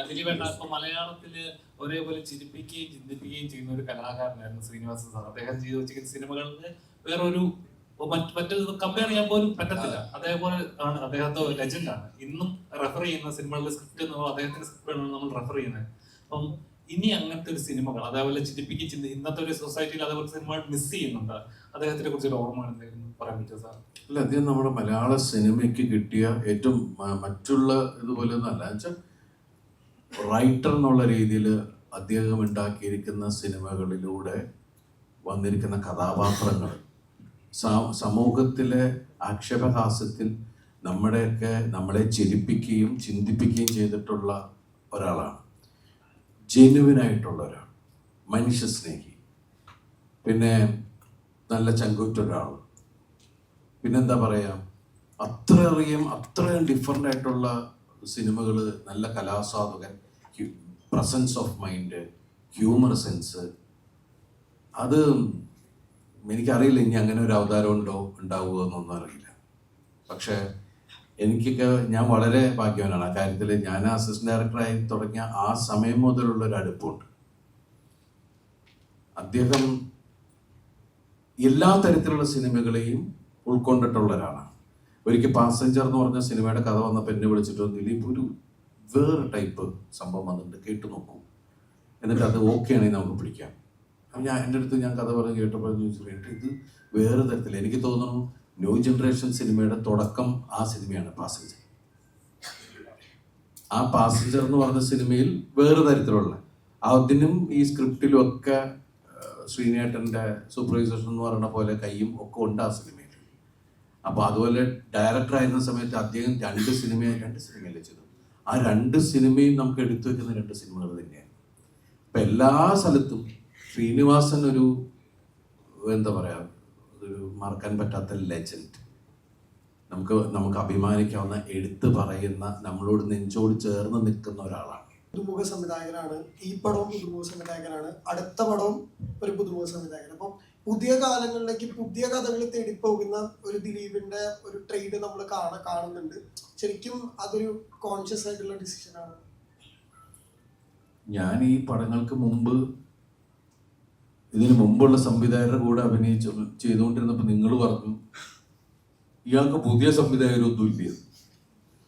ദിലീപേട്ട ഇപ്പൊ മലയാളത്തില് ഒരേപോലെ ചിരിപ്പിക്കുകയും ചിന്തിപ്പിക്കുകയും ചെയ്യുന്ന ഒരു കലാകാരനായിരുന്നു ശ്രീനിവാസൻ സാർ. അദ്ദേഹം ചെയ്തു വെച്ചിരിക്കുന്ന സിനിമകളിൽ വേറൊരു മറ്റൊരു കമ്പയർ ചെയ്യാൻ പോലും പറ്റത്തില്ല. അതേപോലെ ആണ് അദ്ദേഹത്തെ ലെജൻഡാണ്. ഇന്നും റെഫർ ചെയ്യുന്ന സിനിമകളിലെ സ്ക്രിപ്റ്റ് എന്ന് അദ്ദേഹത്തിന്റെ സ്ക്രിപ്റ്റാണ് നമ്മൾ റെഫർ ചെയ്യുന്നത്. അപ്പം ഇനി അങ്ങനത്തെ ഒരു സിനിമകൾ അതേപോലെ ചിന്തിപ്പിക്കുകയും ഇന്നത്തെ ഒരു സൊസൈറ്റിയിൽ അതേപോലെ സിനിമകൾ മിസ് ചെയ്യുന്നുണ്ട്. അദ്ദേഹത്തിനെ കുറിച്ച് ഒരു ഓർമ്മ എന്തെങ്കിലും പറയാൻ പറ്റുമോ സാർ? അല്ല, അദ്ദേഹം നമ്മുടെ മലയാള സിനിമയ്ക്ക് കിട്ടിയ ഏറ്റവും മറ്റുള്ള ഇതുപോലെ ഒന്നല്ല വെച്ചാൽ റൈറ്റർ എന്നുള്ള രീതിയിൽ അദ്ദേഹം ഉണ്ടാക്കിയിരിക്കുന്ന സിനിമകളിലൂടെ വന്നിരിക്കുന്ന കഥാപാത്രങ്ങൾ സമൂഹത്തിലെ ആക്ഷേപഹാസ്യത്തിൽ നമ്മളെ ചിരിപ്പിക്കുകയും ചിന്തിപ്പിക്കുകയും ചെയ്തിട്ടുള്ള ഒരാളാണ്. ജെന്യുവിനായിട്ടുള്ള ഒരാൾ, മനുഷ്യസ്നേഹി, പിന്നെ നല്ല ചങ്കൂറ്റ ഒരാൾ, പിന്നെന്താ പറയുക, അത്രയും ഡിഫറെൻ്റ് ആയിട്ടുള്ള സിനിമകൾ, നല്ല കലാസ്വാദകൻ, presence of mind, humour sense. അത് എനിക്കറിയില്ല ഇനി അങ്ങനെ ഒരു അവതാരം ഉണ്ടാവുക എന്നൊന്നും അറിയില്ല. പക്ഷേ ഞാൻ വളരെ ഭാഗ്യവാനാണ് ആ കാര്യത്തിൽ. ഞാൻ അസിസ്റ്റന്റ് ഡയറക്ടറായി തുടങ്ങിയ ആ സമയം മുതലുള്ള ഒരു അടുപ്പമുണ്ട്. അദ്ദേഹം എല്ലാ തരത്തിലുള്ള സിനിമകളെയും ഉൾക്കൊണ്ടിട്ടുള്ള ഒരാളാണ്. ഒരിക്കൽ പാസഞ്ചർ എന്ന് പറഞ്ഞ സിനിമയുടെ കഥ വന്നപ്പോൾ എന്നെ വിളിച്ചിട്ട് ദിലീപ് ഒരു വേറെ ടൈപ്പ് സംഭവം വന്നിട്ടുണ്ട്, കേട്ടു നോക്കൂ, എന്നിട്ട് അത് ഓക്കെ ആണെങ്കിൽ നമുക്ക് പിടിക്കാം. അപ്പം എൻ്റെ അടുത്ത് ഞാൻ കഥ പറഞ്ഞ് കേട്ടപ്പോൾ ഇത് വേറെ തരത്തിൽ, എനിക്ക് തോന്നുന്നു ന്യൂ ജനറേഷൻ സിനിമയുടെ തുടക്കം ആ സിനിമയാണ് പാസഞ്ചർ. ആ പാസഞ്ചർ എന്ന് പറഞ്ഞ സിനിമയിൽ വേറെ തരത്തിലുള്ള അതിനും ഈ സ്ക്രിപ്റ്റിലും ഒക്കെ ശ്രീനേട്ടൻ്റെ സൂപ്പർവൈസേഷൻ എന്ന് പറയുന്ന പോലെ കയ്യും ഒക്കെ ഉണ്ട് ആ സിനിമയിൽ. അപ്പോൾ അതുപോലെ ഡയറക്ടറായിരുന്ന സമയത്ത് അദ്ദേഹം രണ്ട് സിനിമയിലെ ചെയ്തു. ആ രണ്ട് സിനിമയും നമുക്ക് എടുത്തു വെക്കുന്ന രണ്ട് സിനിമകൾ തന്നെയാണ്. ഇപ്പം എല്ലാ സ്ഥലത്തും ശ്രീനിവാസൻ ഒരു എന്താ പറയുക, ഒരു മറക്കാൻ പറ്റാത്ത ലെജൻഡ്, നമുക്ക് അഭിമാനിക്കാവുന്ന, എടുത്തു പറയുന്ന, നമ്മളോട് നെഞ്ചോട് ചേർന്ന് നിൽക്കുന്ന ഒരാളാണ്. പുതുമുഖ സംവിധായകനാണ്. ഈ പടവും പുതുമുഖ സംവിധായകനാണ്, അടുത്ത പടവും ഒരു പുതുമുഖ സംവിധായകൻ. അപ്പം പുതിയ കാലങ്ങളിലേക്ക് പുതിയ കഥകൾ തേടിപ്പോകുന്ന ഒരു ദിലീപിന്റെ ഒരു ട്രേഡ് നമ്മൾ കാണുന്നുണ്ട്. ശരിക്കും അതൊരു കോൺഷ്യസ് ആയിട്ടുള്ള ഡിസിഷനാണ്. ഞാൻ ഈ പടങ്ങൾക്ക് മുമ്പ്, ഇതിനു മുമ്പുള്ള സംവിധായകരുടെ കൂടെ ചെയ്തുകൊണ്ടിരുന്നപ്പോൾ നിങ്ങൾ പറഞ്ഞു ഇയാൾക്ക് പുതിയ സംവിധായകരൊന്നും ഇല്ല.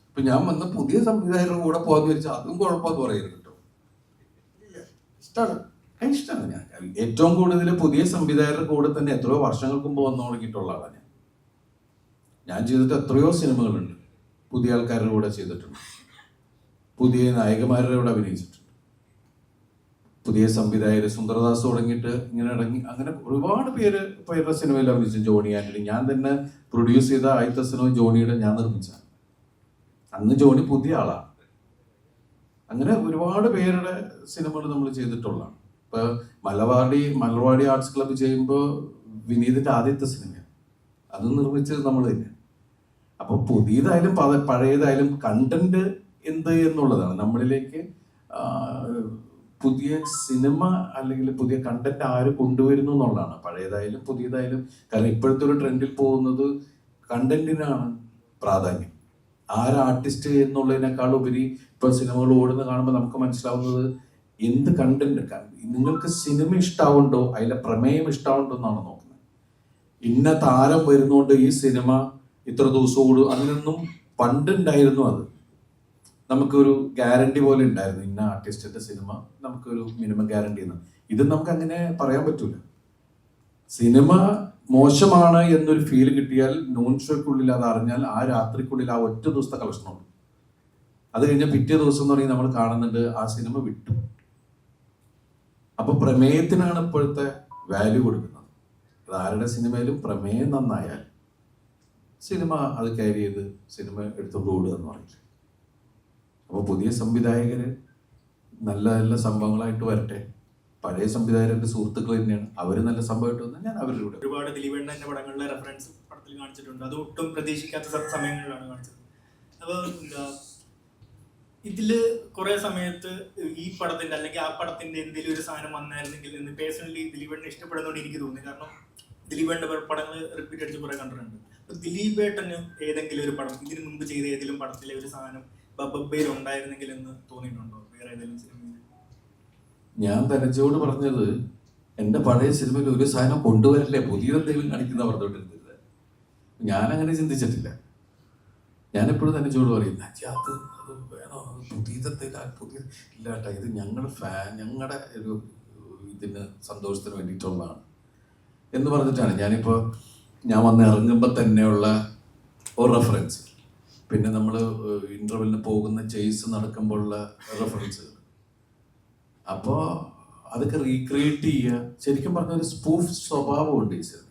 ഇപ്പൊ ഞാൻ വന്ന പുതിയ സംവിധായകരുടെ കൂടെ പോകാന്ന് വിചാരിച്ചാൽ അതും കുഴപ്പമെന്ന് പറയരുത് കേട്ടോ. ഇഷ്ടമാണ്. ഞാൻ ഏറ്റവും കൂടുതൽ പുതിയ സംവിധായകരുടെ കൂടെ തന്നെ എത്രയോ വർഷങ്ങൾക്ക് മുമ്പ് വന്നു തുടങ്ങിയിട്ടുള്ള ആളാണ് ഞാൻ ചെയ്തിട്ട് എത്രയോ സിനിമകളുണ്ട്. പുതിയ ആൾക്കാരുടെ കൂടെ ചെയ്തിട്ടുണ്ട്, പുതിയ നായകന്മാരുടെ കൂടെ അഭിനയിച്ചിട്ടുണ്ട്, പുതിയ സംവിധായകർ സുന്ദരദാസ് തുടങ്ങിയിട്ട് ഇങ്ങനെ അങ്ങനെ ഒരുപാട് പേരുടെ സിനിമയിൽ അഭിനയിച്ചു. ജോണി ആന്റണി, ഞാൻ തന്നെ പ്രൊഡ്യൂസ് ചെയ്ത ആദ്യത്തെ സിനിമ ജോണിയുടെ ഞാൻ നിർമ്മിച്ച. അന്ന് ജോണി പുതിയ ആളാണ്. അങ്ങനെ ഒരുപാട് പേരുടെ സിനിമകൾ നമ്മൾ ചെയ്തിട്ടുള്ളതാണ്. ഇപ്പൊ മലർവാടി ആർട്സ് ക്ലബ്ബ് ചെയ്യുമ്പോൾ വിനീതിന്റെ ആദ്യത്തെ സിനിമയാണ്, അത് നിർമ്മിച്ചത് നമ്മൾ തന്നെ. അപ്പൊ പുതിയതായാലും പഴയതായാലും കണ്ടന്റ് എന്ത് എന്നുള്ളതാണ് നമ്മളിലേക്ക് പുതിയ സിനിമ അല്ലെങ്കിൽ പുതിയ കണ്ടന്റ് ആര് കൊണ്ടുവരുന്നു എന്നുള്ളതാണ്. പഴയതായാലും പുതിയതായാലും. കാരണം ഇപ്പോഴത്തെ ഒരു ട്രെൻഡിൽ പോകുന്നത് കണ്ടന്റിനാണ് പ്രാധാന്യം. ആർട്ടിസ്റ്റ് എന്നുള്ളതിനേക്കാൾ ഉപരി ഇപ്പൊ സിനിമകൾ ഓടുന്ന കാണുമ്പോൾ നമുക്ക് മനസ്സിലാവുന്നത് എന്ത് കണ്ടന്റ്, നിങ്ങൾക്ക് സിനിമ ഇഷ്ടാവുണ്ടോ, അതിലെ പ്രമേയം ഇഷ്ടാവുണ്ടോ എന്നാണ് നോക്കുന്നത്. ഇന്ന താരം വരുന്നോണ്ട് ഈ സിനിമ ഇത്ര ദിവസം ഓടും, അങ്ങനെയൊന്നും പണ്ടുണ്ടായിരുന്നു. അത് നമുക്കൊരു ഗ്യാരണ്ടി പോലെ ഉണ്ടായിരുന്നു, ഇന്ന ആർട്ടിസ്റ്റിന്റെ സിനിമ നമുക്കൊരു മിനിമം ഗ്യാരണ്ടി എന്ന്. ഇത് നമുക്ക് അങ്ങനെ പറയാൻ പറ്റൂല. സിനിമ മോശമാണ് എന്നൊരു ഫീൽ കിട്ടിയാൽ നോൺ ഷോയ്ക്കുള്ളിൽ അത് അറിഞ്ഞാൽ ആ രാത്രിക്കുള്ളിൽ ആ ഒറ്റ ദിവസത്തെ കളക്ഷനുണ്ട്. അത് കഴിഞ്ഞാൽ പിറ്റേ ദിവസം എന്ന് പറഞ്ഞാൽ നമ്മൾ കാണുന്നുണ്ട് ആ സിനിമ വിട്ടു. അപ്പൊ പ്രമേയത്തിനാണ് ഇപ്പോഴത്തെ വാല്യൂ കൊടുക്കുന്നത്. അത് ആരുടെ സിനിമയിലും പ്രമേയം നന്നായാൽ സിനിമ അത് ക്യാരി ചെയ്ത് സിനിമ എടുത്തുകൊണ്ട് ഓടുക എന്ന് പറയില്ല. അപ്പോൾ പുതിയ സംവിധായകര് നല്ല നല്ല സംഭവങ്ങളായിട്ട് വരട്ടെ. പഴയ സംവിധായകരുടെ സുഹൃത്തുക്കൾ തന്നെയാണ്, അവര് നല്ല സംഭവമായിട്ട് വന്നാൽ ഞാൻ അവരുടെ കൂടെ. ഒരുപാട് ദിലീപേട്ടൻ്റെ പടങ്ങളിലെ റെഫറൻസ് പടത്തിൽ കാണിച്ചിട്ടുണ്ട്. അത് ഒട്ടും പ്രതീക്ഷിക്കാത്ത സമയങ്ങളിലാണ് കാണിച്ചത്. അപ്പോൾ ഇതില് കുറെ സമയത്ത് ഈ പടത്തിന്റെ അല്ലെങ്കിൽ ആ പടത്തിന്റെ എന്തെങ്കിലും ഒരു സാധനം വന്നായിരുന്നെങ്കിൽ എന്ന് പേഴ്സണലി ദിലീപേട്ടനെ ഇഷ്ടപ്പെടുന്നതുകൊണ്ട് എനിക്ക് തോന്നി. കാരണം ദിലീപേട്ടൻ്റെ പടങ്ങൾ റിപ്പീറ്റ് അടിച്ച് കുറെ കണ്ടിട്ടുണ്ട്. അപ്പൊ ദിലീപേട്ടന് ഏതെങ്കിലും ഒരു പടം ഇതിനു മുമ്പ് ചെയ്ത ഏതെങ്കിലും പടത്തിലെ ഒരു സാധനം ബബ്ബയിൽ ഉണ്ടായിരുന്നെങ്കിൽ എന്ന് തോന്നിയിട്ടുണ്ടോ? വേറെ ഏതെങ്കിലും സിനിമയിൽ? ഞാൻ ധനജയോട് പറഞ്ഞത് എൻ്റെ പഴയ സിനിമയിൽ ഒരു സാധനം കൊണ്ടുവരില്ലേ, പുതിയതെന്തെങ്കിലും കാണിക്കുന്ന പറഞ്ഞുകൊണ്ടിരുന്നത്. ഞാനങ്ങനെ ചിന്തിച്ചിട്ടില്ല. ഞാനെപ്പോഴും ധനജയോട് പറയും, അത് വേണോ, പുതിയ ഇല്ലാട്ട, ഇത് ഞങ്ങളുടെ ഒരു ഇതിന് സന്തോഷത്തിന് വേണ്ടിയിട്ടുള്ളതാണ് എന്ന് പറഞ്ഞിട്ടാണ്. ഞാൻ വന്ന് ഇറങ്ങുമ്പോൾ തന്നെയുള്ള ഒരു റെഫറൻസ്, പിന്നെ നമ്മൾ ഇൻ്റർവെല്ലിന് പോകുന്ന ചേസ് നടക്കുമ്പോഴുള്ള റെഫറൻസുകൾ, അപ്പോൾ അതൊക്കെ റീക്രിയേറ്റ് ചെയ്യുക. ശരിക്കും പറഞ്ഞ ഒരു സ്പൂഫ് സ്വഭാവമുണ്ട് ഈ സിനിമയ്ക്ക്.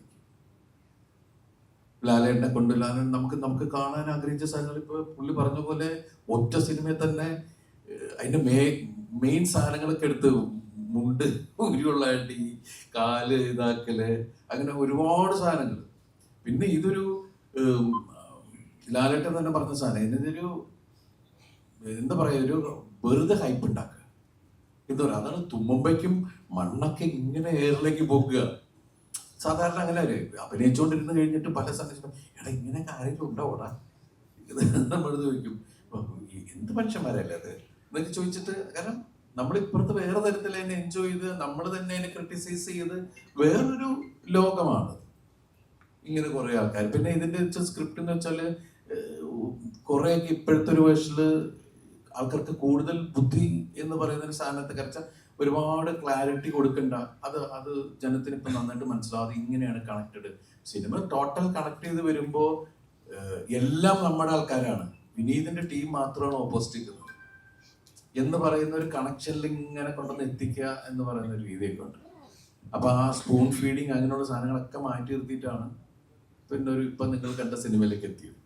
ലാലേട്ടനെ കൊണ്ട് നമുക്ക് കാണാൻ ആഗ്രഹിച്ച സാധനങ്ങൾ ഇപ്പോൾ പുള്ളി പറഞ്ഞ പോലെ ഒറ്റ സിനിമയിൽ തന്നെ അതിൻ്റെ മെയിൻ സാധനങ്ങളൊക്കെ എടുത്ത് മുണ്ട് ഉരുള്ള അടി, കാല് ഇതാക്കല്, അങ്ങനെ ഒരുപാട് സാധനങ്ങൾ. പിന്നെ ഇതൊരു ലാലേട്ടൻ തന്നെ പറഞ്ഞ സാധനം, ഇതൊരു എന്താ പറയുക, ഒരു വെറുതെ ഹൈപ്പ് ഉണ്ടാക്കുക. അതാണ് തുമ്മുമ്പയ്ക്കും മണ്ണൊക്കെ ഇങ്ങനെ എയറിലേക്ക് പോകുക. സാധാരണ അങ്ങനെ അഭിനയിച്ചുകൊണ്ടിരുന്ന് കഴിഞ്ഞിട്ട് പല സമയത്തും എടാ ഇങ്ങനെ കാര്യങ്ങൾ ഉണ്ടാവൂടാ, ഇത് നമ്മൾ ചോദിക്കും, എന്ത് മനുഷ്യന്മാരല്ലേ അത് എന്നൊക്കെ ചോദിച്ചിട്ട്. കാരണം നമ്മളിപ്പുറത്ത് വേറെ തരത്തിൽ അതിനെ എൻജോയ് ചെയ്ത് നമ്മൾ തന്നെ അതിനെ ക്രിട്ടിസൈസ് ചെയ്ത് വേറൊരു ലോകമാണ് ഇങ്ങനെ കുറെ ആൾക്കാർ. പിന്നെ ഇതിന്റെ സ്ക്രിപ്റ്റ് എന്ന് വെച്ചാല് കുറെയൊക്കെ ഇപ്പോഴത്തെ ഒരു വേർഷനില് ആൾക്കാർക്ക് കൂടുതൽ ബുദ്ധി എന്ന് പറയുന്ന ഒരു സാധനത്തെ കറിച്ച ഒരുപാട് ക്ലാരിറ്റി കൊടുക്കണ്ട. അത് ജനത്തിന് ഇപ്പൊ നന്നായിട്ട് മനസ്സിലാവാതെ ഇങ്ങനെയാണ് കണക്റ്റഡ്. സിനിമ ടോട്ടൽ കണക്ട് ചെയ്ത് വരുമ്പോ എല്ലാം നമ്മുടെ ആൾക്കാരാണ്, വിനീതിന്റെ ടീം മാത്രമാണ് ഓപ്പോസിറ്റ് നിൽക്കുന്നത് എന്ന് പറയുന്ന ഒരു കണക്ഷനിൽ ഇങ്ങനെ കൊണ്ടുവന്ന് എത്തിക്കുക എന്ന് പറയുന്ന ഒരു രീതിയൊക്കെ ഉണ്ട്. അപ്പൊ ആ സ്പൂൺ ഫീഡിങ് അങ്ങനെയുള്ള സാധനങ്ങളൊക്കെ മാറ്റി നിർത്തിയിട്ടാണ് പിന്നെ ഇപ്പൊ നിങ്ങൾ കണ്ട സിനിമയിലേക്ക് എത്തിയത്.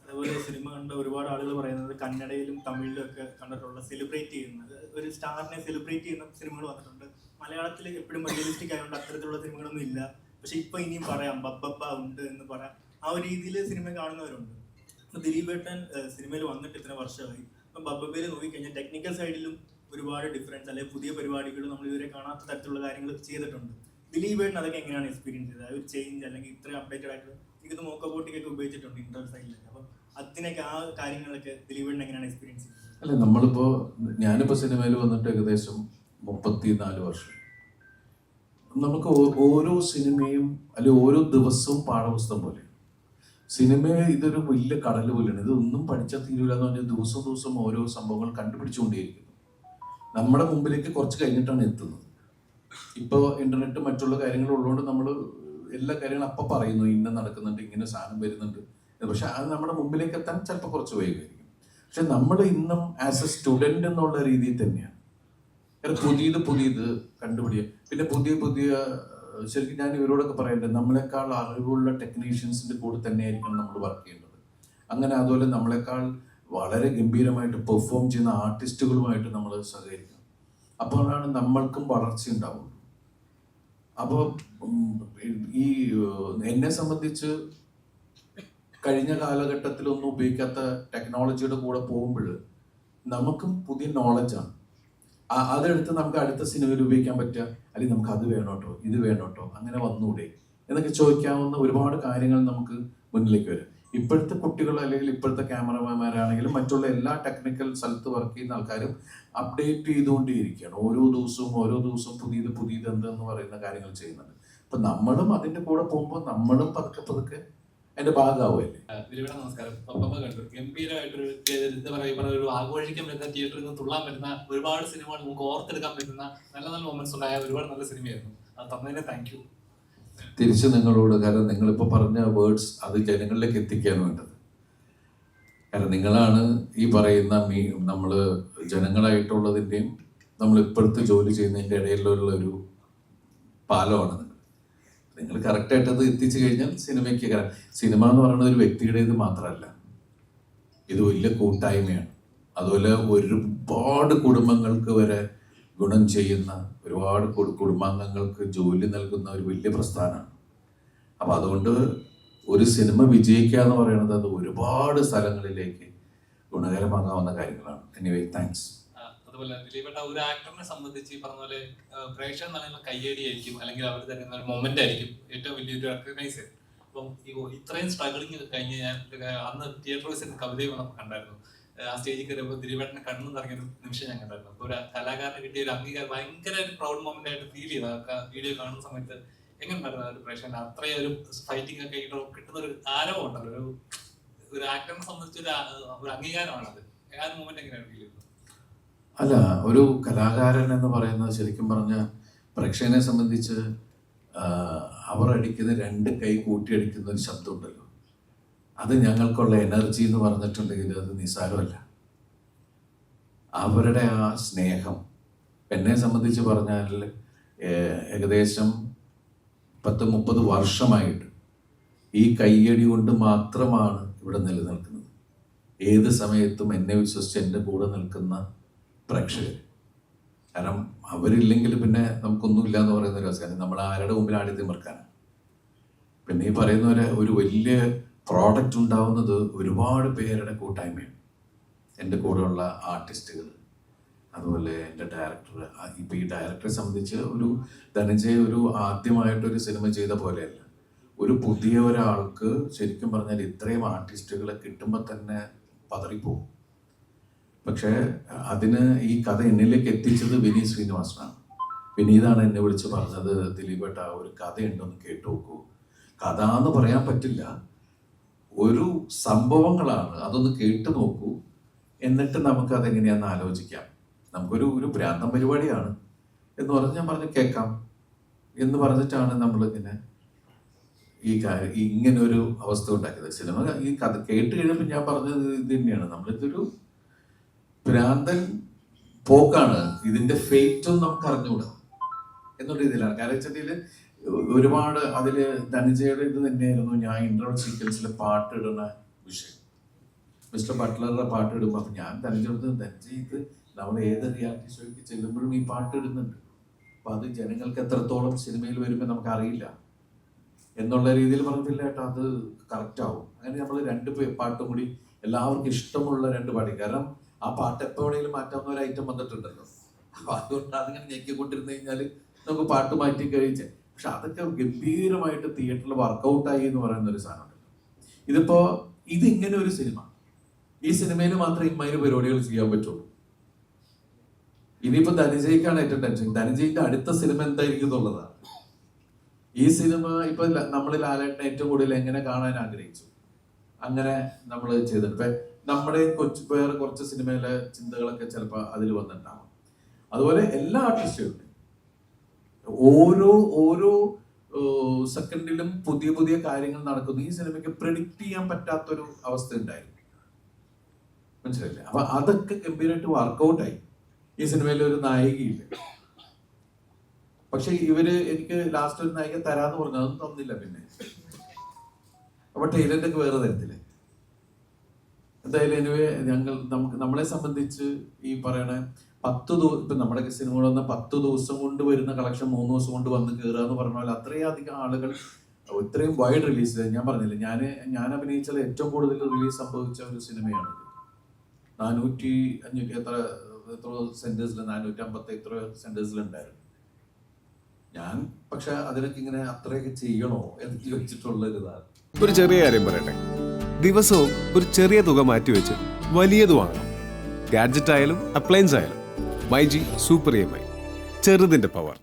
അതുപോലെ സിനിമ കണ്ട ഒരുപാട് ആളുകൾ പറയുന്നത് കന്നഡയിലും തമിഴിലും ഒക്കെ കണ്ടിട്ടുള്ള സെലിബ്രേറ്റ് ചെയ്യുന്നത്, ഒരു സ്റ്റാറിനെ സെലിബ്രേറ്റ് ചെയ്യുന്ന സിനിമകൾ വന്നിട്ടുണ്ട്. മലയാളത്തിൽ എപ്പോഴും റിയലിസ്റ്റിക് ആയതുകൊണ്ട് അത്തരത്തിലുള്ള സിനിമകളൊന്നും ഇല്ല. പക്ഷെ ഇപ്പൊ ഇനിയും പറയാം ബബ്ബബ്ബ ഉണ്ട് എന്ന് പറയാം, ആ ഒരു രീതിയിൽ സിനിമ കാണുന്നവരുണ്ട്. ദിലീപേട്ടൻ സിനിമയിൽ വന്നിട്ട് ഇത്ര വർഷമായി. ഇപ്പം ബബ്ബബ്ബയിൽ നോക്കിക്കഴിഞ്ഞാൽ ടെക്നിക്കൽ സൈഡിലും ഒരുപാട് ഡിഫറൻസ്, അല്ലെങ്കിൽ പുതിയ പരിപാടികളും നമ്മൾ ഇതുവരെ കാണാത്ത തരത്തിലുള്ള കാര്യങ്ങൾ ചെയ്തിട്ടുണ്ട്. ദിലീപേട്ടൻ അതൊക്കെ എങ്ങനെയാണ് എക്സ്പീരിയൻസ് ചെയ്തത്? ഒരു ചേഞ്ച് അല്ലെങ്കിൽ ഇത്രയും അപ്ഡേറ്റഡ് ആയിട്ട് എനിക്കൊന്ന് മോക്കബോട്ടിക്കൊക്കെ ഉപയോഗിച്ചിട്ടുണ്ട് ഇന്റർവൽ സൈഡിലൊക്കെ. അപ്പം അതിനൊക്കെ ആ കാര്യങ്ങളൊക്കെ ദിലീപേട്ടൻ എങ്ങനെയാണ് എക്സ്പീരിയൻസ് ചെയ്തത്? അല്ല, ഞാനിപ്പോ സിനിമയിൽ വന്നിട്ട് ഏകദേശം 34 വർഷം. നമുക്ക് ഓരോ സിനിമയും അല്ലെങ്കിൽ ഓരോ ദിവസവും പാഠപുസ്തകം പോലെ. സിനിമ ഇതൊരു വലിയ കടൽ പോലെയാണ്. ഇതൊന്നും പഠിച്ചാൽ തീരൂല എന്ന് പറഞ്ഞാൽ ദിവസം ഓരോ സംഭവങ്ങൾ കണ്ടുപിടിച്ചുകൊണ്ടേയിരിക്കുന്നു. നമ്മുടെ മുമ്പിലേക്ക് കുറച്ച് കഴിഞ്ഞിട്ടാണ് എത്തുന്നത്. ഇപ്പോൾ ഇന്റർനെറ്റ് മറ്റുള്ള കാര്യങ്ങൾ ഉള്ളതുകൊണ്ട് നമ്മൾ എല്ലാ കാര്യങ്ങളും അപ്പം പറയുന്നു, ഇന്ന നടക്കുന്നുണ്ട്, ഇങ്ങനെ സാധനം വരുന്നുണ്ട്. പക്ഷെ അത് നമ്മുടെ മുമ്പിലേക്ക് എത്താൻ ചിലപ്പോൾ കുറച്ച് വൈകായിരിക്കും. പക്ഷെ നമ്മൾ ഇന്നും ആസ് എ സ്റ്റുഡൻറ് എന്നുള്ള രീതിയിൽ തന്നെയാണ്. കാരണം പുതിയത് കണ്ടുപിടിക്കുക. പിന്നെ പുതിയ ശരിക്കും ഞാൻ ഇവരോടൊക്കെ പറയേണ്ടത്, നമ്മളെക്കാൾ അറിവുള്ള ടെക്നീഷ്യൻസിന്റെ കൂടെ തന്നെയായിരിക്കണം നമ്മൾ വർക്ക് ചെയ്യേണ്ടത്. അങ്ങനെ അതുപോലെ നമ്മളെക്കാൾ വളരെ ഗംഭീരമായിട്ട് പെർഫോം ചെയ്യുന്ന ആർട്ടിസ്റ്റുകളുമായിട്ട് നമ്മൾ സഹകരിക്കണം. അപ്പോഴാണ് നമ്മൾക്കും വളർച്ച ഉണ്ടാവുള്ളൂ. അപ്പോൾ ഈ എന്നെ സംബന്ധിച്ച് കഴിഞ്ഞ കാലഘട്ടത്തിലൊന്നും ഉപയോഗിക്കാത്ത ടെക്നോളജിയുടെ കൂടെ പോകുമ്പോൾ നമുക്കും പുതിയ നോളജാണ്. അതെടുത്ത് നമുക്ക് അടുത്ത സിനിമയിൽ ഉപയോഗിക്കാൻ പറ്റുക, അല്ലെങ്കിൽ നമുക്ക് അത് വേണോട്ടോ ഇത് വേണോട്ടോ അങ്ങനെ വന്നൂടെ എന്നൊക്കെ ചോദിക്കാവുന്ന ഒരുപാട് കാര്യങ്ങൾ നമുക്ക് മുന്നിലേക്ക് വരും. ഇപ്പോഴത്തെ കുട്ടികൾ അല്ലെങ്കിൽ ഇപ്പോഴത്തെ ക്യാമറമാന്മാരാണെങ്കിലും മറ്റുള്ള എല്ലാ ടെക്നിക്കൽ സ്ഥലത്ത് വർക്ക് ചെയ്യുന്ന ആൾക്കാരും അപ്ഡേറ്റ് ചെയ്തുകൊണ്ടേയിരിക്കുകയാണ്. ഓരോ ദിവസവും പുതിയത് എന്തെന്ന് പറയുന്ന കാര്യങ്ങൾ ചെയ്യുന്നുണ്ട്. അപ്പൊ നമ്മളും അതിന്റെ കൂടെ പോകുമ്പോൾ നമ്മളും പതുക്കെ അതിന്റെ ഭാഗമാവുമല്ലേ. ദിലീപേട്ട നമസ്കാരം. പപ്പ കണ്ടു ഗംഭീരമായിട്ടൊരു എന്താ പറയുക, ഒരു ആഘോഷിക്കാൻ പറ്റുന്ന, തിയേറ്ററിൽ നിന്ന് തുള്ളാൻ പറ്റുന്ന ഒരുപാട് സിനിമകൾ, നമുക്ക് ഓർത്തെടുക്കാൻ പറ്റുന്ന നല്ല മൊമെന്റ്സ് ഉണ്ടായ ഒരുപാട് നല്ല സിനിമയായിരുന്നു. അത് തന്നതിന് താങ്ക് യു. തിരിച്ച് നിങ്ങളോട്, കാരണം നിങ്ങളിപ്പോൾ പറഞ്ഞ വേർഡ്സ് അത് ജനങ്ങളിലേക്ക് എത്തിക്കാൻ വേണ്ടത്. കാരണം നിങ്ങളാണ് ഈ പറയുന്ന നമ്മൾ ജനങ്ങളായിട്ടുള്ളതിൻ്റെയും നമ്മൾ ഇപ്പോഴത്തെ ജോലി ചെയ്യുന്നതിൻ്റെ ഇടയിലുള്ള ഒരു പാലമാണ് നിങ്ങൾ കറക്റ്റായിട്ട് അത് എത്തിച്ചു കഴിഞ്ഞാൽ സിനിമയ്ക്ക്. സിനിമ എന്ന് പറയുന്നത് ഒരു വ്യക്തിയുടേത് മാത്രമല്ല, ഇത് വലിയ കൂട്ടായ്മയാണ്. അതുപോലെ ഒരുപാട് കുടുംബങ്ങൾക്ക് വരെ ഗുണം ചെയ്യുന്ന, ഒരുപാട് കുടുംബാംഗങ്ങൾക്ക് ജോലി നൽകുന്ന ഒരു വലിയ പ്രസ്ഥാനമാണ്. അപ്പം അതുകൊണ്ട് ഒരു സിനിമ വിജയിക്കുക എന്ന് പറയുന്നത് അത് ഒരുപാട് സ്ഥലങ്ങളിലേക്ക് ഗുണകരമാകാവുന്ന കാര്യങ്ങളാണ്. Anyway, thanks. അതുപോലെ ദിലീപേട്ട ഒരു ആക്ടറിനെ സംബന്ധിച്ച് ഈ പറഞ്ഞ പോലെ പ്രേക്ഷകർ നൽകുന്ന കയ്യടി ആയിരിക്കും, അല്ലെങ്കിൽ അവർ തരുന്ന ഒരു മൊമെന്റ് ആയിരിക്കും ഏറ്റവും വലിയൊരു റെക്കഗ്നൈസ്. അപ്പം ഇത്രയും സ്ട്രഗിളിങ് കഴിഞ്ഞ് ഞാൻ അന്ന് തിയേറ്റർ വിസിറ്റ് കവിതയും കണ്ടായിരുന്നു. ആ സ്റ്റേജിൽ കയറിയപ്പോൾ ദിലീപേട്ടനെ കണ്ണു നിറങ്ങിയ ഒരു നിമിഷം ഞാൻ കണ്ടായിരുന്നു. അപ്പൊ ഒരു കലാകാരന് കിട്ടിയ ഒരു അംഗീകാരം ഭയങ്കര ഒരു പ്രൗഡ് മൊമെന്റ് ആയിട്ട് ഫീൽ ചെയ്തു. ആ വീഡിയോ കാണുന്ന സമയത്ത് എങ്ങനെ ഉണ്ടായിരുന്നു ഒരു പ്രേക്ഷകൻ അത്രയും ഒരു ഫൈറ്റിംഗ് ഒക്കെ കിട്ടുന്ന ഒരു ആരവം ഉണ്ടല്ലോ, ഒരു ആക്ടറിനെ സംബന്ധിച്ച് ഒരു അംഗീകാരമാണത്. ആ മൊമെന്റ് എങ്ങനെയാണ് ഫീൽ ചെയ്തത്? അല്ല, ഒരു കലാകാരൻ എന്ന് പറയുന്നത് ശരിക്കും പറഞ്ഞ പ്രേക്ഷകനെ സംബന്ധിച്ച് അവർ അടിക്കുന്ന 2 കൈ കൂട്ടിയടിക്കുന്ന ഒരു ശബ്ദം ഉണ്ടല്ലോ, അത് ഞങ്ങൾക്കുള്ള എനർജി എന്ന് പറഞ്ഞിട്ടുണ്ടെങ്കിൽ അത് നിസ്സാരമല്ല. അവരുടെ ആ സ്നേഹം എന്നെ സംബന്ധിച്ച് പറഞ്ഞാൽ ഏകദേശം 10-30 വർഷമായിട്ട് ഈ കയ്യടി കൊണ്ട് മാത്രമാണ് ഇവിടെ നിലനിൽക്കുന്നത്. ഏത് സമയത്തും എന്നെ വിശ്വസിച്ച് എൻ്റെ കൂടെ നിൽക്കുന്ന പ്രേക്ഷകർ. കാരണം അവരില്ലെങ്കിൽ പിന്നെ നമുക്കൊന്നുമില്ല എന്ന് പറയുന്ന ഒരു അവസ്ഥയാണ്. നമ്മൾ ആരുടെ മുമ്പിൽ ആടി തിമിർക്കാനാണ്. പിന്നെ ഈ പറയുന്ന ഒരു വലിയ പ്രോഡക്റ്റ് ഉണ്ടാവുന്നത് ഒരുപാട് പേരുടെ കൂട്ടായ്മയാണ്. എൻ്റെ കൂടെയുള്ള ആർട്ടിസ്റ്റുകൾ, അതുപോലെ എൻ്റെ ഡയറക്ടർ. ഇപ്പം ഈ ഡയറക്ടറെ സംബന്ധിച്ച് ഒരു ധനഞ്ജയ് ഒരു ആദ്യമായിട്ടൊരു സിനിമ ചെയ്ത പോലെയല്ല. ഒരു പുതിയ ഒരാൾക്ക് ശരിക്കും പറഞ്ഞാൽ ഇത്രയും ആർട്ടിസ്റ്റുകളെ കിട്ടുമ്പോൾ തന്നെ പതറിപ്പോകും. പക്ഷേ അതിന് ഈ കഥ എന്നിലേക്ക് എത്തിച്ചത് വിനീത് ശ്രീനിവാസനാണ്. വിനീതാണ് എന്നെ വിളിച്ച് പറഞ്ഞത്, ദിലീപേട്ട ഒരു കഥയുണ്ടെന്ന് കേട്ടു നോക്കൂ. കഥ എന്ന് പറയാൻ പറ്റില്ല, ഒരു സംഭവങ്ങളാണ്, അതൊന്ന് കേട്ടു നോക്കൂ, എന്നിട്ട് നമുക്ക് അതെങ്ങനെയാണെന്ന് ആലോചിക്കാം. നമുക്കൊരു ഭ്രാന്തം പരിപാടിയാണ് എന്ന് പറഞ്ഞ് ഞാൻ പറഞ്ഞു കേൾക്കാം എന്ന് പറഞ്ഞിട്ടാണ് നമ്മളിങ്ങനെ ഈ കാര്യം ഇങ്ങനെ ഒരു അവസ്ഥ ഉണ്ടാക്കിയത്. സിനിമ ഈ കഥ കേട്ട് കഴിയുമ്പോൾ ഞാൻ പറഞ്ഞത് ഇത് തന്നെയാണ്, നമ്മളിതൊരു ഭ്രാന്തൻ പോക്കാണ്, ഇതിന്റെ ഫേറ്റും നമുക്ക് അറിഞ്ഞുകൂടാ എന്നുള്ള രീതിയിലാണ്. കാരണം വെച്ചിട്ടുണ്ടെങ്കിൽ ഒരുപാട് അതില് ധനഞ്ജയുടെ ഇത് തന്നെയായിരുന്നു. ഞാൻ ഇന്റർവൽ സീക്വൻസിൽ പാട്ടിടുന്ന വിഷയം, മിസ്റ്റർ ബട്ട്ലറുടെ പാട്ട് ഇടുമ്പോൾ അപ്പം ഞാൻ ധനഞ്ജയ് ഇത് നമ്മൾ ഏത് റിയാലിറ്റി ഷോയ്ക്ക് ചെല്ലുമ്പോഴും ഈ പാട്ട് ഇടുന്നുണ്ട്. അപ്പം അത് ജനങ്ങൾക്ക് എത്രത്തോളം സിനിമയിൽ വരുമ്പോൾ നമുക്കറിയില്ല എന്നുള്ള രീതിയിൽ പറഞ്ഞില്ല കേട്ടോ, അത് കറക്റ്റ് ആവും. അങ്ങനെ നമ്മൾ 2 പാട്ടും കൂടി എല്ലാവർക്കും ഇഷ്ടമുള്ള 2 പാട്ട്, കാരണം ആ പാട്ട് എപ്പോഴെങ്കിലും മാറ്റാവുന്ന ഒരു ഐറ്റം വന്നിട്ടുണ്ടല്ലോ. അപ്പൊ അതുകൊണ്ട് അതിങ്ങനെ ഞെക്കിക്കൊണ്ടിരുന്നു കഴിഞ്ഞാൽ നമുക്ക് പാട്ട് മാറ്റി കഴിച്ച്. പക്ഷെ അതൊക്കെ ഗംഭീരമായിട്ട് തിയേറ്ററിൽ വർക്കൗട്ടായി എന്ന് പറയുന്ന ഒരു സാധനമുണ്ട്. ഇതിങ്ങനെ ഒരു സിനിമ, ഈ സിനിമയിൽ മാത്രമേ ഇമ്മാതിരി പരിപാടികൾ ചെയ്യാൻ പറ്റുള്ളൂ. ഇനിയിപ്പോ ധനഞ്ജയ്ക്കാണ് ഏറ്റവും ടെൻഷൻ. ധനഞ്ജയിന്റെ അടുത്ത സിനിമ എന്തായിരിക്കും എന്നുള്ളതാണ്. ഈ സിനിമ ഇപ്പൊ നമ്മൾ ലാലേട്ടനെ ഏറ്റവും കൂടുതൽ എങ്ങനെ കാണാൻ ആഗ്രഹിച്ചു, അങ്ങനെ നമ്മൾ ചെയ്തിട്ട് ഇപ്പൊ നമ്മുടെ വേറെ കുറച്ച് സിനിമയിലെ ചിന്തകളൊക്കെ ചിലപ്പോൾ അതിൽ വന്നിട്ടുണ്ടാവും. അതുപോലെ എല്ലാ ആർട്ടിസ്റ്റുകളും ഓരോ സെക്കൻഡിലും പുതിയ പുതിയ കാര്യങ്ങൾ നടക്കുന്നു. ഈ സിനിമയ്ക്ക് പ്രെഡിക്റ്റ് ചെയ്യാൻ പറ്റാത്തൊരു അവസ്ഥ ഉണ്ടായിരുന്നു, മനസ്സിലായില്ലേ? അപ്പൊ അതൊക്കെ ഗംഭീരമായിട്ട് വർക്കൗട്ടായി. ഈ സിനിമയിൽ ഒരു നായികയില്ല, പക്ഷെ എനിക്ക് ലാസ്റ്റ് ഒരു നായിക തരാന്ന് പറഞ്ഞു, അതൊന്നും തന്നില്ല. പിന്നെ അപ്പൊ ടൈലന്റ് ഒക്കെ വേറെ തരത്തില്ലേ. എന്തായാലും എനിവേ നമ്മളെ സംബന്ധിച്ച് ഈ പറയണ 10 ദിവസം ഇപ്പൊ നമ്മുടെ സിനിമകൾ വന്ന 10 ദിവസം കൊണ്ട് വരുന്ന കളക്ഷൻ 3 ദിവസം കൊണ്ട് വന്ന് കയറുക എന്ന് പറഞ്ഞ പോലെ അത്രയധികം ആളുകൾ ഇത്രയും വൈഡ് റിലീസ്. ഞാൻ പറഞ്ഞില്ല, ഞാൻ അഭിനയിച്ചാൽ ഏറ്റവും കൂടുതൽ റിലീസ് സംഭവിച്ച ഒരു സിനിമയാണ്. 450 എത്ര സെന്റേഴ്സിൽ 450 എത്ര സെന്റേഴ്സിലുണ്ടായിരുന്നു ഞാൻ. പക്ഷെ അതിനൊക്കെ ഇങ്ങനെ അത്രയൊക്കെ ചെയ്യണോ എന്ന് ചോദിച്ചിട്ടുള്ള ഇതാണ്. ഒരു ചെറിയ കാര്യം പറയട്ടെ, ദിവസവും ഒരു ചെറിയ തുക മാറ്റിവെച്ച് വലിയത് വാങ്ങണം. ഗാഡ്ജറ്റ് ആയാലും അപ്ലയൻസ് ആയാലും മൈജി സൂപ്പർ EMI, ചെറുതിന്റെ പവർ.